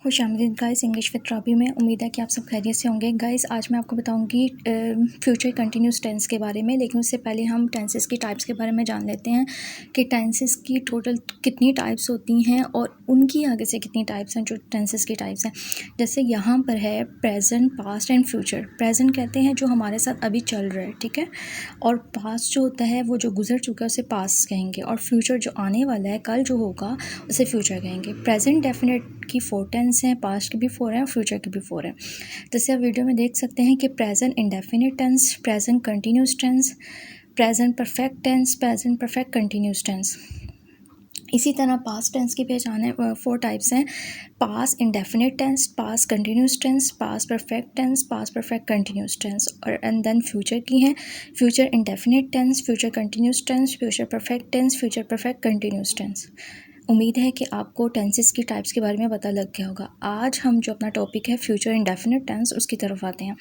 खुशामदीद guys English with Robbie में। उम्मीद है कि आप सब खैरियत से होंगे। गाइस आज मैं आपको बताऊंगी फ्यूचर कंटिन्यूस टेंस के बारे में, लेकिन उससे पहले हम टेंसेस की टाइप्स के बारे में जान लेते हैं कि टेंसेस की टोटल कितनी टाइप्स होती हैं और उनकी आगे से कितनी टाइप्स हैं जो टेंसेस की टाइप्स हैं। जैसे यहाँ पर है present, past and future. Present कहते हैं जो हमारे साथ अभी चल रहा है, ठीक है, और पास्ट जो होता है वो जो गुजर चुका है उसे पास्ट कहेंगे, और फ्यूचर जो आने वाला है, कल जो होगा, उसे फ्यूचर कहेंगे। प्रेजेंट डेफिनेट की 4 टेंस हैं, पास्ट के भी 4 हैं और फ्यूचर के भी 4 हैं। जैसे आप वीडियो में देख सकते हैं कि present indefinite tense, present continuous tense, present perfect tense, present perfect continuous tense. इसी तरह पास्ट टेंस की पहचान है, 4 टाइप्स हैं। Past indefinite tense, past continuous tense, past perfect tense, past perfect continuous tense, और एंड देन फ्यूचर की हैं। Future indefinite tense, future continuous tense, future perfect tense, future perfect continuous tense. उम्मीद है कि आपको टेंसेस की types के बारे में पता लग गया होगा। आज हम जो अपना टॉपिक है फ्यूचर इंडेफिनिट टेंस, उसकी तरफ आते हैं।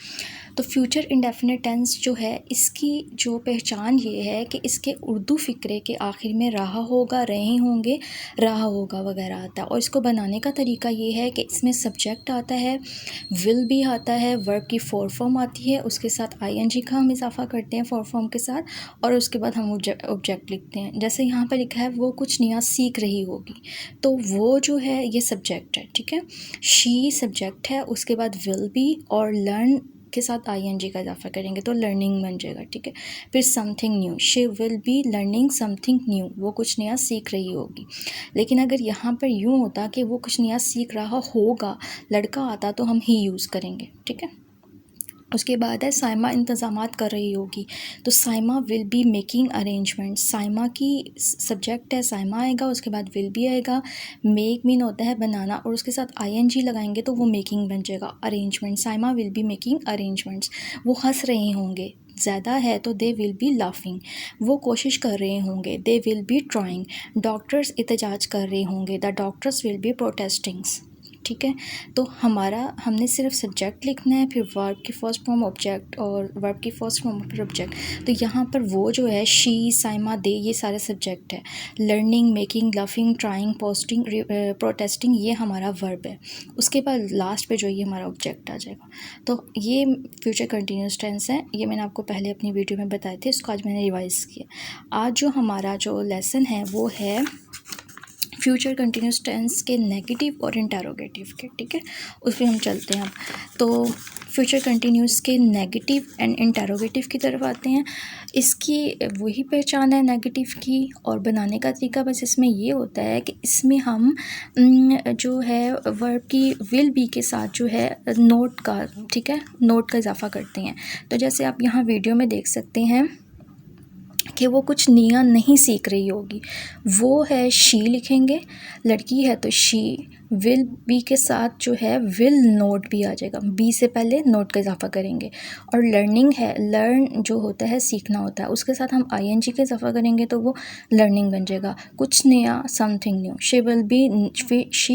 तो फ्यूचर इंडेफिनिट टेंस जो है, इसकी जो पहचान ये है कि इसके उर्दू फ़िक्रे के आखिर में रहा होगा, रहे होंगे, रहा होगा वगैरह आता है। और इसको बनाने का तरीका ये है कि इसमें सब्जेक्ट आता है, विल भी आता है, वर्ब की 4 फॉर्म आती है, उसके साथ ING का हम इजाफा करते हैं 4 फॉर्म के साथ, और उसके बाद हम ऑब्जेक्ट लिखते हैं। जैसे यहाँ पर लिखा है वो कुछ नया सीख रही होगी, तो वो जो है ये सब्जेक्ट है, ठीक है। शी सब्जेक्ट है, उसके बाद विल भी और लर्न के साथ ING का इजाफा करेंगे तो लर्निंग बन जाएगा, ठीक है। फिर something new, she will be learning something new, वो कुछ नया सीख रही होगी। लेकिन अगर यहाँ पर यूँ होता कि वो कुछ नया सीख रहा होगा, लड़का आता, तो हम ही यूज़ करेंगे, ठीक है। उसके बाद है साइमा इंतज़ामात कर रही होगी, तो Saima will be making arrangement. Saima की सब्जेक्ट है, साइमा आएगा, उसके बाद विल भी आएगा। मेक मीन होता है बनाना, और उसके साथ ING लगाएंगे तो वो मेकिंग बन जाएगा, arrangement. Saima will be making arrangements. वो हंस रहे होंगे, ज़्यादा है तो दे विल बी लाफिंग। वो कोशिश कर रहे होंगे, they will be trying. Doctors एहतजाज कर रहे होंगे, द डॉक्टर्स विल बी प्रोटेस्टिंग्स, ठीक है। तो हमने सिर्फ सब्जेक्ट लिखना है, फिर वर्ब की फर्स्ट फॉर्म ऑब्जेक्ट, और वर्ब की फर्स्ट फॉर्म फिर ऑब्जेक्ट। तो यहाँ पर वो जो है शी, साइमा, दे, ये सारे सब्जेक्ट है। Learning, making, laughing, trying, posting, protesting, ये हमारा वर्ब है। उसके बाद लास्ट पे जो ये हमारा ऑब्जेक्ट आ जाएगा। तो ये फ्यूचर कंटिन्यूस टेंस है, ये मैंने आपको पहले अपनी वीडियो में बताए थे, इसको आज मैंने रिवाइज़ किया। आज जो हमारा जो लेसन है वो है फ्यूचर कंटिन्यूस टेंस के नेगेटिव और इंटरोगेटिव के, ठीक है। उस पर हम चलते हैं अब। तो फ्यूचर कंटिन्यूस के नेगेटिव एंड इंटरोगेटिव की तरफ आते हैं। इसकी वही पहचान है नेगेटिव की, और बनाने का तरीका बस इसमें ये होता है कि इसमें हम जो है वर्ब की विल बी के साथ जो है नोट का, ठीक है, नोट का इजाफा करते हैं। तो जैसे आप यहाँ वीडियो में देख सकते हैं कि वो कुछ नया नहीं सीख रही होगी, वो है शी लिखेंगे, लड़की है तो शी। विल बी के साथ जो है विल नोट भी आ जाएगा, बी से पहले नोट का इजाफा करेंगे। और लर्निंग है, लर्न जो होता है सीखना होता है, उसके साथ हम ING का इजाफा करेंगे तो वो लर्निंग बन जाएगा। कुछ नया, something new. She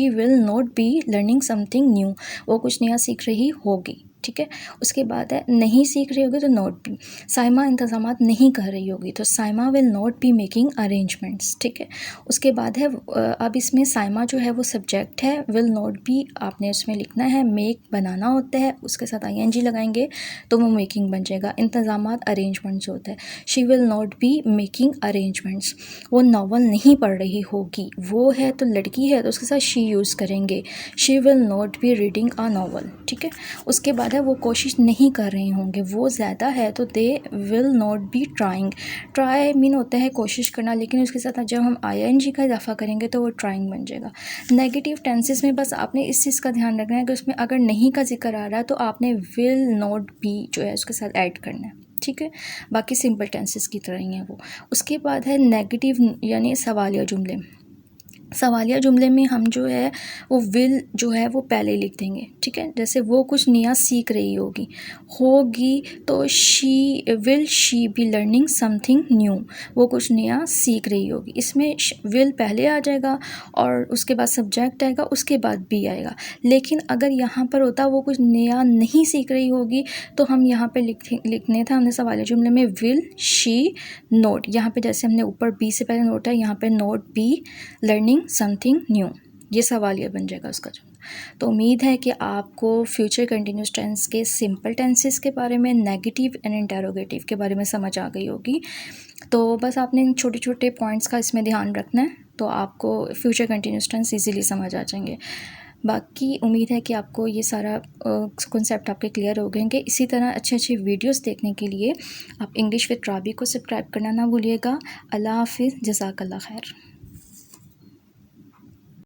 will note be learning something new, वो कुछ नया सीख रही होगी, ठीक है। उसके बाद है नहीं सीख रही होगी तो नॉट बी। साइमा इंतज़ामात नहीं कर रही होगी, तो Saima will not be making arrangements, ठीक है। उसके बाद है अब इसमें साइमा जो है वो सब्जेक्ट है, विल नॉट बी आपने उसमें लिखना है, मेक बनाना होता है, उसके साथ ING लगाएंगे तो वो मेकिंग बन जाएगा। इंतज़ामात अरेंजमेंट्स होता है। She will not be making arrangements, वो नावल नहीं पढ़ रही होगी, वो है तो लड़की है तो उसके साथ शी यूज़ करेंगे। She will not be reading a novel, ठीक है। उसके बाद है वो कोशिश नहीं कर रहे होंगे, वो ज़्यादा है तो they will not be trying. Try mean होता है कोशिश करना, लेकिन उसके साथ जब हम ING का इजाफा करेंगे तो वो ट्राइंग बन जाएगा। नेगेटिव टेंसेस में बस आपने इस चीज़ का ध्यान रखना है कि उसमें अगर नहीं का जिक्र आ रहा है तो आपने विल नॉट बी जो है उसके साथ ऐड करना है, ठीक है। बाकी सिंपल टेंसेस की तरह ही है वो। उसके बाद है नेगेटिव यानी सवालिया जुमले। सवालिया जुमले में हम जो है वो विल जो है वो पहले लिख देंगे, ठीक है। जैसे वो कुछ नया सीख रही होगी तो she be learning something new, वो कुछ नया सीख रही होगी। इसमें विल पहले आ जाएगा और उसके बाद सब्जेक्ट आएगा, उसके बाद बी आएगा। लेकिन अगर यहाँ पर होता वो कुछ नया नहीं सीख रही होगी तो हम यहाँ पे लिखने था हमने सवालिया जुमले में विल शी नोट। यहाँ पे जैसे हमने ऊपर बी से पहले नोट है, यहाँ पे note be learning something new, ये सवालिया बन जाएगा उसका जो। तो उम्मीद है कि आपको फ्यूचर कंटिन्यूस टेंस के सिंपल टेंसेस के बारे में, नेगेटिव एंड इंटेरोगेटिव के बारे में समझ आ गई होगी। तो बस आपने इन छोटे छोटे पॉइंट्स का इसमें ध्यान रखना है, तो आपको फ्यूचर कंटिन्यूस टेंस ईजीली समझ आ जाएंगे। बाकी उम्मीद है कि आपको ये सारा कॉन्सेप्ट आपके क्लियर हो गए होंगे। इसी तरह अच्छे अच्छे वीडियोस देखने के लिए आप इंग्लिश विद राबी को सब्सक्राइब करना ना भूलिएगा। अल्लाह हाफिज़, जज़ाकल्लाह खैर।